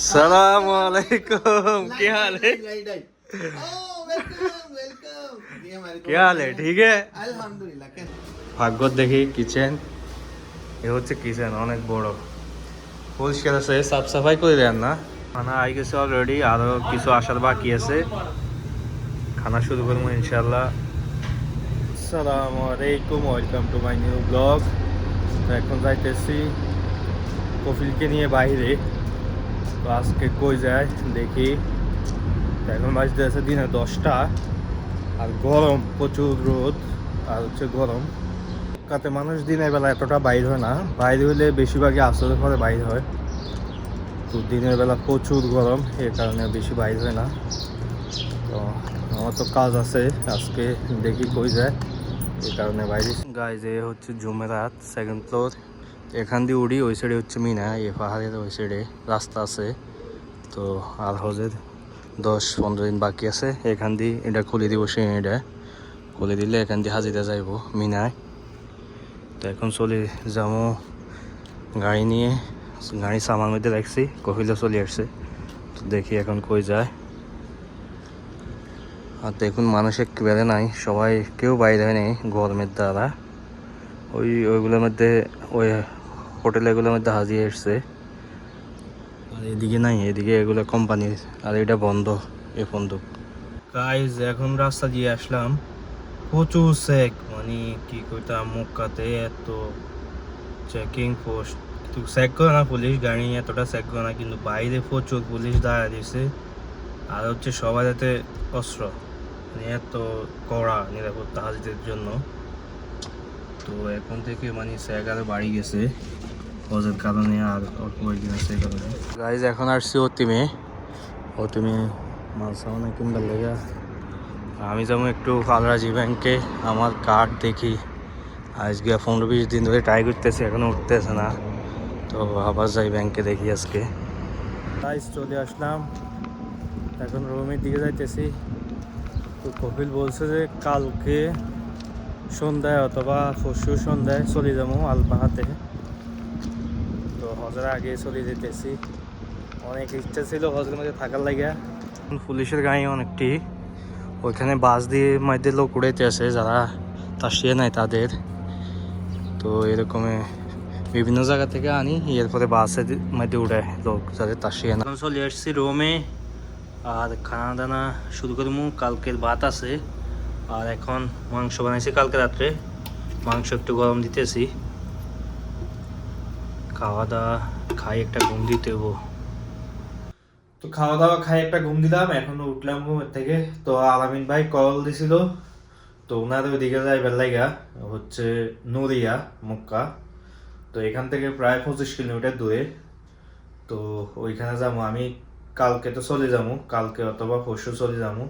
सलाम वालेकुम। क्या हाल है? क्या हाल है? ठीक है আলহামদুলিল্লাহ। ভাগ্য দেখি কিচেন এ হচ্ছে কিচেন অনেক বড় পরিষ্কার আছে সাফ সাফাই করে দেন না খানা আই গেছে অলরেডি আরো কিছু আসার বাকি আছে খানা শুরু করবো ইনশাআল্লাহ আসসালামু আলাইকুম welcome to my new blog তো এখন যাইতেছি কফিলকে নিয়ে বাইরে তো আজকে কই যায় দেখি তো এখন বাজতে আছে দিনে 10টা আর গরম প্রচুর রোদ আর হচ্ছে গরম কাতে মানুষ দিনের বেলা এতটা বাইর হয় না বাইরে হলে বেশিরভাগই আসরের পরে বাইর হয় তো দিনের বেলা প্রচুর গরম এর কারণে বেশি বাইর হয় না তো আমার তো কাজ আছে আজকে দেখি কই যায় এই কারণে বাইরে গাইজ এ হচ্ছে জুমেরাত সেকেন্ড ফ্লোর এখান দিয়ে উড়ি ওই সাইডে হচ্ছে মিনা এই পাহাড়ের ওই সাইডে রাস্তা আছে তো আর হজের 10-15 দিন বাকি আছে এখান দিয়ে এটা খুলে দিব সে এটা খুলে দিলে এখান দিয়ে হাজিরা যাইব মিনায় তো এখন চলে যাবো গাড়ি নিয়ে গাড়ি সামার মধ্যে রাখছি কহিলে চলে আসছে তো দেখি এখন কই যায় আর দেখুন মানুষ একেবারে নাই সবাই কেউ বাইরে নেই গরমের দ্বারা ওইগুলোর মধ্যে ওই হোটেলগুলোর মধ্যে হাজিয়ে এসছে আর এদিকে নাই এদিকে এগুলো কোম্পানির আর এটা বন্ধ এ বন্ধ গাইজ এখন রাস্তা দিয়ে আসলাম প্রচুর চেক মানে কি করতাম মক্কাতে এত চেকিং পোস্ট চেক করে না পুলিশ গাড়ি এতটা চেক করে না কিন্তু বাইরে প্রচুর পুলিশ দাঁড়া দিয়েছে আর হচ্ছে সবাই যাতে অস্ত্র মানে এত কড়া নিরাপত্তা হাজিদের জন্য তো এখন থেকে মানে চেক আরো বাড়ি গেছে হজের কারণে আর অল্প কয়েকদিন আছে কারণে গাইজ এখন আসছি অতিমে মাল সামানা কিনবার লেগে আমি যেমন একটু কালরাজি ব্যাংকে আমার কার্ড দেখি আজকে 15-20 দিন ধরে ট্রাই করতেছি এখনো উঠতেছে না তো আবার যাই ব্যাংকে দেখি আজকে গাইজ চলে আসলাম এখন রুমের দিকে যাইতেছি তো কপিল বলছে যে কালকে সন্ধ্যায় অথবা পরশু সন্ধ্যায় চলে যাবো আলবাহাতে তো হজের আগে চলে যেতেছি অনেক ইচ্ছা ছিল হজের মধ্যে থাকার লাগে পুলিশের গাড়ি অনেকটি ওইখানে বাস দিয়ে মধ্যে লোক উড়াইতে আছে যারা তাসিয়ে নাই তাদের তো এরকমে বিভিন্ন জায়গা থেকে আনি এরপরে বাসের মধ্যে উড়ায় লোক যাদের তাসিয়ে না চলে আসছি রোমে আর খানা দানা শুরু করবো কালকের ভাত আছে আর এখন মাংস বানাইছি কালকে রাত্রে মাংস একটু গরম দিতেছি খাওয়া দাওয়া খাই একটা ঘুম দিতে হবো তো খাওয়া দাওয়া খাই একটা ঘুম দিলাম এখনো উঠলাম ঘুমের থেকে তো আলামিন ভাই কল দিছিল তো ওনাদের ওইদিকে যাইবার লাগা হচ্ছে নদিয়া মক্কা তো এখান থেকে প্রায় 25 কিলোমিটার দূরে তো ওইখানে যাবো আমি কালকে তো চলে যাবো কালকে অথবা পরশু চলে যাবো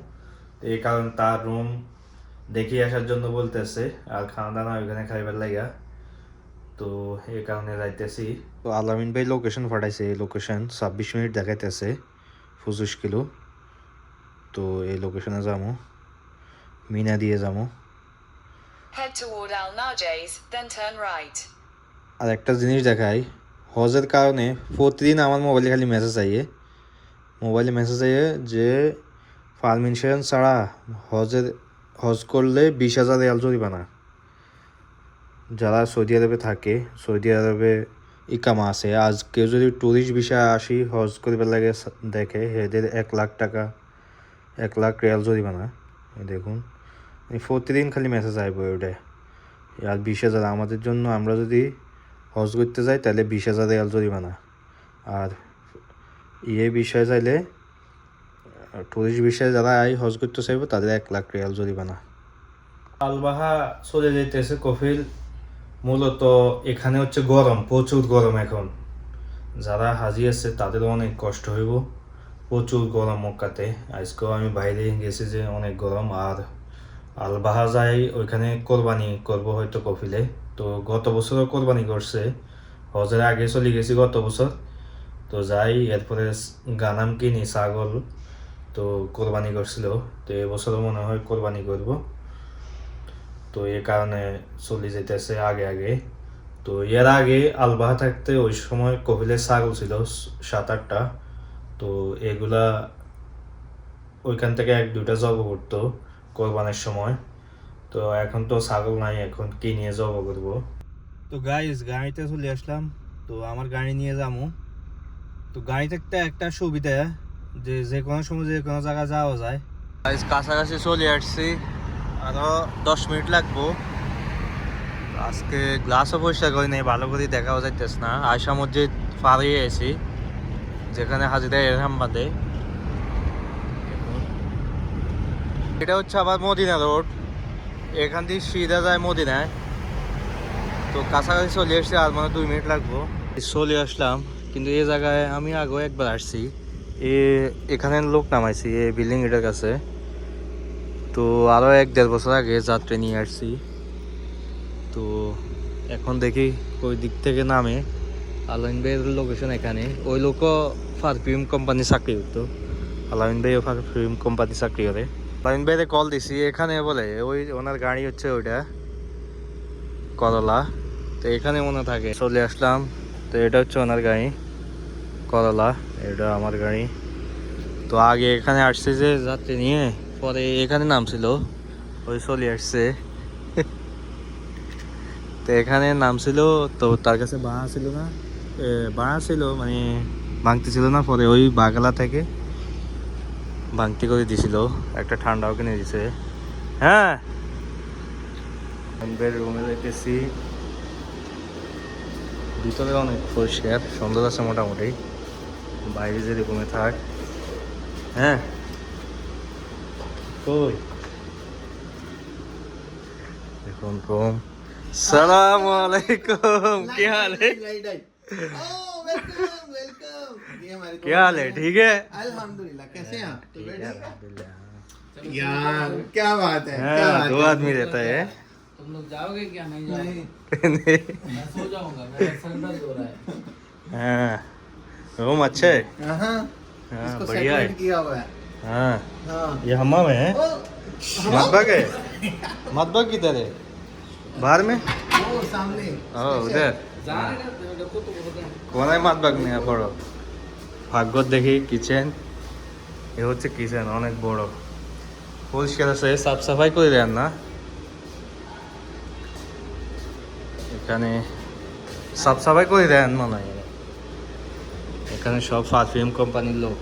তো এই কারণে তার রুম দেখিয়ে আসার জন্য বলতেছে আর খাওয়া দাওয়া ওইখানে খাইবার লাগা তো এই কারণে যাইতেছি তো আলামিন ভাই লোকেশন পাঠাইছে এই লোকেশন 26 মিনিট দেখাইতেছে 25 কিলো তো এই লোকেশনে যাবো মিনা দিয়ে যাবো Head toward Al Najays, then turn right. আর একটা জিনিস দেখাই হজের কারণে প্রতিদিন আমার মোবাইলে খালি মেসেজ আইয়ে যে ফার্ম ইন্স্যুরেন্স ছাড়া হজ করলে 20,000 রিয়াল জরিমানা যারা সৌদি আরবে থাকে সৌদি আরবে ইকামা আছে আজ কেউ যদি ট্যুরিস্ট ভিসায় আসি হজ করবার লাগে দেখে এদের 1 লাখ টাকা 1 লাখ রিয়াল জরিমানা দেখুন প্রতিদিন খালি মেসেজ আইব ওটা আর 20,000 আমাদের জন্য আমরা যদি হজ করতে যাই তাহলে 20,000 রিয়াল জরিমানা আর বিষয়ে চাইলে টুরিস্ট বিষয়ে যারা হজ করতে চাইব তাদের 1 লাখ রিয়াল জরিমানা আলবাহা চলে যেতেছে কফিল মূলত এখানে হচ্ছে গরম প্রচুর গরম এখন যারা হাজি আছে তাদেরও অনেক কষ্ট হইব প্রচুর গরম মক্কাতে আজকেও আমি বাইরে গেছি যে অনেক গরম আর আলবাহা যাই ওইখানে কোরবানি করব হয়তো কফিলে তো গত বছরও কোরবানি করছে হজের আগে চলে গেছি গত বছর তো যাই এরপরে গানাম কিনি ছাগল তো কোরবানি করছিল তো এবছরও মনে হয় কোরবানি করব তো এই কারণে চলে যেতেছে আগে তো এর আগে আলবাহা থাকতে ওই সময় কপিলের ছাগল ছিল 7-8টা। তো এগুলা ওইখান থেকে 1-2টা জব করতো কোরবানের সময়। তো এখন তো ছাগল নাই, এখন কি নিয়ে জব করবো। তো গাইস গাড়িতে চলে আসলাম, তো আমার গাড়ি নিয়ে যাবো। তো গাড়ি থাকতে একটা সুবিধা যে যে কোনো সময় যে কোনো জায়গায় যাওয়া যায়। গাইস কাছাকাছি চলে আসছি, আরো 10 মিনিট লাগবো। আজকে গ্লাসও পরিষ্কার করি নাই, ভালো করে দেখাও যাইতেছে না। আয়সা মসজিদ পার হয়ে এসেছি, যেখানে হাজিরা এরহাম বাঁধে। এটা হচ্ছে আবার মদিনা রোড, এখান থেকে সিধা যায় মদিনায়। তো কাছাকাছি চলে এসছি, আর মানে 2 মিনিট লাগবো। চলে আসলাম, কিন্তু এই জায়গায় আমি আগেও একবার আসছি। এখানে লোক নামাইছি এই বিল্ডিং এটার কাছে। তো আরও 1-1.5 বছর আগে যাত্রা নিয়ে আসছি। তো এখন দেখি ওই দিক থেকে নামে। আলামিন ভাইয়ের লোকেশন এখানে। ওই লোকও পারফিউম কোম্পানি চাকরি করতো, আলামিন ভাইও পারফিউম কোম্পানি চাকরি করে। আলামিন ভাইরে কল দিছি, এখানে বলে ওই ওনার গাড়ি হচ্ছে ওইটা করলা। তো এখানে মনে থাকে, চলে আসলাম। তো এটা হচ্ছে ওনার গাড়ি করলা, এটা আমার গাড়ি। তো আগে এখানে আসছে যে যাত্রী নিয়ে, পরে এখানে নামছিল, ওই চলে আসছে। তো এখানে নামছিল, তো তার কাছে ভাড়া ছিল না, ভাড়া ছিল মানে ভাঙতি ছিল না। পরে ওই বাগালা থেকে ভাঙতি করে দিছিল, একটা ঠান্ডাও কিনে দিছে। হ্যাঁ রুমে দেখতেছি, ভিতরে অনেক পরিষ্কার সুন্দর আছে মোটামুটি, বাইরে যে রুমে থাক। হ্যাঁ কই দেখুন রুম। সালাম আলাইকুম, কি हाल है? क्या हाल है? ठीक है अल्हम्दुलिल्लाह। कैसे हैं आप? तो बैठे अल्हम्दुलिल्लाह। यार क्या बात है, क्या हाँ, बात 2 है। आदमी रहता है। तुम लोग जाओगे क्या? नहीं जाओगे? नहीं। मैं सो जाऊंगा, मेरा सर दर्द हो रहा है। हाँ रूम अच्छे है। हाँ, हाँ इसको बढ़िया है। सेटलमेंट किया हुआ है। हाँ हाँ। ये हमाम है, ओ, मतबग है। मतबग किधर है? बाहर में? वो सामने। ও উধর देखो तो बोलते हैं কোনায় মাতবাগ নিয়ে পড়ো। ভাগ্যত দেখি কিচেন, এ হচ্ছে কিচেন, অনেক বড়, পরিষ্কার আছে, সাফ সাফাই করে দেন না। এখানে সাফ সাফাই করে দেন মনে হয়। এখানে সব পারফিউম কোম্পানির লোক,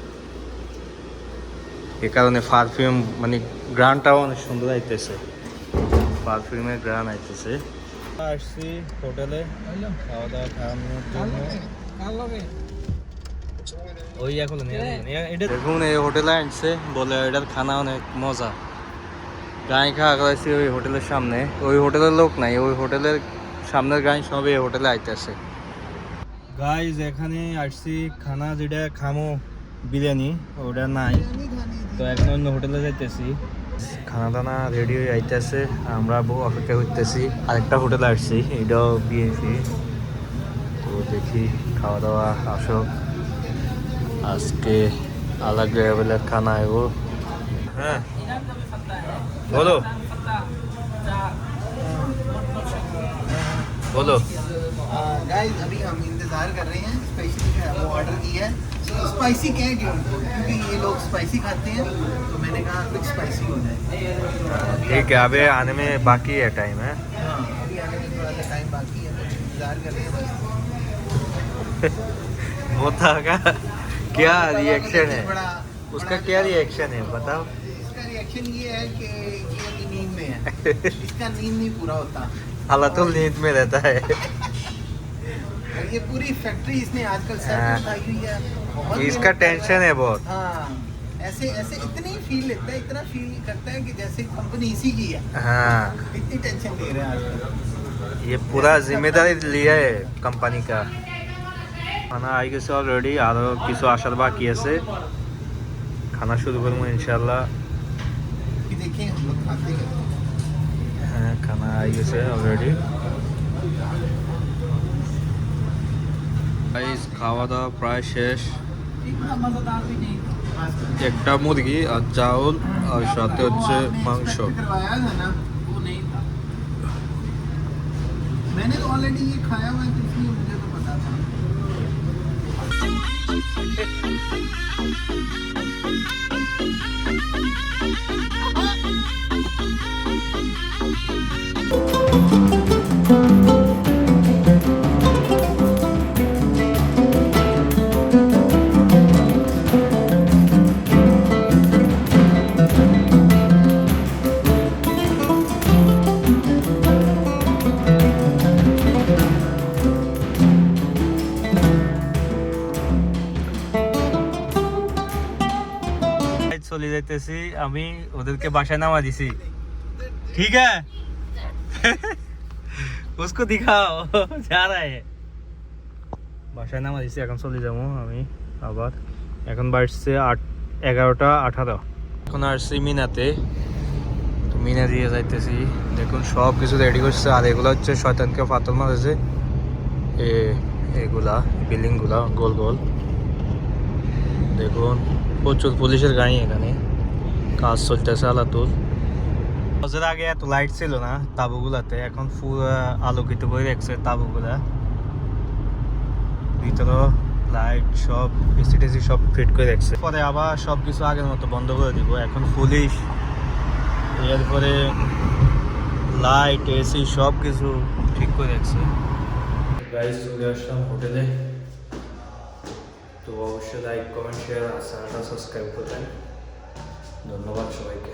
এ কারণে পারফিউম মানে গ্রানটাও অনেক সুন্দর আইতেছে, পারফিউমের গ্রান আইতেছে। আসছি হোটেলে খাওয়া দাওয়া খাওয়ানোর জন্য। ওই এখন দেখুন এই হোটেলে আনছে, বলে এটার খানা অনেক মজা। গাড়ি খাওয়া করাইছি ওই হোটেলের সামনে, ওই হোটেলের লোক নাই, ওই হোটেলের সামনের গাড়ি সব এই হোটেলে আইতেছে। গাইজ এখানে আসছি, খানা যেটা খামো বিরিয়ানি ওটা নাই, তো এখন অন্য হোটেলে যাইতেছি। খানা দানা রেডি হয়ে আইতেছে, আমরা বহু অপেক্ষা করতেছি। আরেকটা হোটেলে আসছি, এটাও বিএসি। তো দেখি খাওয়া দাওয়া আসো, আজকে আলাগ লেভেলের খানা এগো। হ্যাঁ বলো बोलो। गाइस अभी हम इंतजार कर रहे हैं, स्पेशली जो है वो ऑर्डर किया है। स्पाइसी कहें क्यों? क्योंकि ये लोग स्पाइसी खाते हैं, तो मैंने कहा कुछ स्पाइसी हो जाए। ठीक है, अभी आने में बाकी है टाइम है। हाँ अभी आने में थोड़ा सा टाइम बाकी है, तो इंतजार कर रहे हैं बस। होता का क्या रिएक्शन है, बड़ा उसका क्या रिएक्शन है बताओ। इसका रिएक्शन ये है कि ये अभी नींद में है, इसका नींद नहीं पूरा होता। हालातुल नींद में रहता है। और ये पूरी फैक्ट्री इसने आजकल सर पे उठाई हुई है, बहुत इसका मेहनत टेंशन है बहुत। हाँ ऐसे ऐसे इतनी फील लेता है, इतना फील करता है कि जैसे कंपनी इसी की है, हाँ इतनी टेंशन ले रहे हैं आजकल। ये पूरा जिम्मेदारी लिया है কোম্পানি का। খানা আই গেছে অলরেডি, আরও কিছু আসার বাকি আছে। খানা শুরু করবো ইনশাল্লাহ। कि देखें हम लोग खाते हैं। হ্যাঁ খানা আই গেছে অলরেডি। খাওয়া দাওয়া প্রায় শেষ। इतना मजेदार भी नहीं था। একটা মুরগি আর চাউল আর সাথে হচ্ছে মাংস। करवाया था ना, वो नहीं था। मैंने तो ऑलरेडी ये खाया हुआ है तो इसलिए मुझे तो पता था। চলে যাইতেছি আমি ওদেরকে বাসায় নামা দিছি ঠিক है उसको दिखाओ जा रहा है বাসায় নামা দিছি এখন চলে যাবো আমি আবার এখন বাজছে 11:18 এখন আসছি মিনাতে তো মিনা দিয়ে যাইতেছি দেখুন সব কিছু রেডি করছে আর এগুলো হচ্ছে শয়তানকে ফাতল মারেছে এগুলা বিল্ডিং গুলা গোল গোল দেখুন প্রচুর পুলিশের গাড়ি এখানে কাজ চলতেছে আলাতুল হজের আগে এত লাইট ছিল না তাঁবুগুলাতে এখন পুরো আলোকিত করে রাখছে তাঁবুগুলা ভিতরে লাইট সব এসি টেসি সব ফিট করে রাখছে পরে আবার সব কিছু আগের মতো বন্ধ করে দিব এখন পুলিশ এরপরে লাইট এসি সব কিছু ঠিক করে রাখছে গাইস চলে আসলাম হোটেলে তো অবশ্যই লাইক কমেন্ট শেয়ার আর চ্যানেলটা সাবস্ক্রাইব করবেন ধন্যবাদ সবাইকে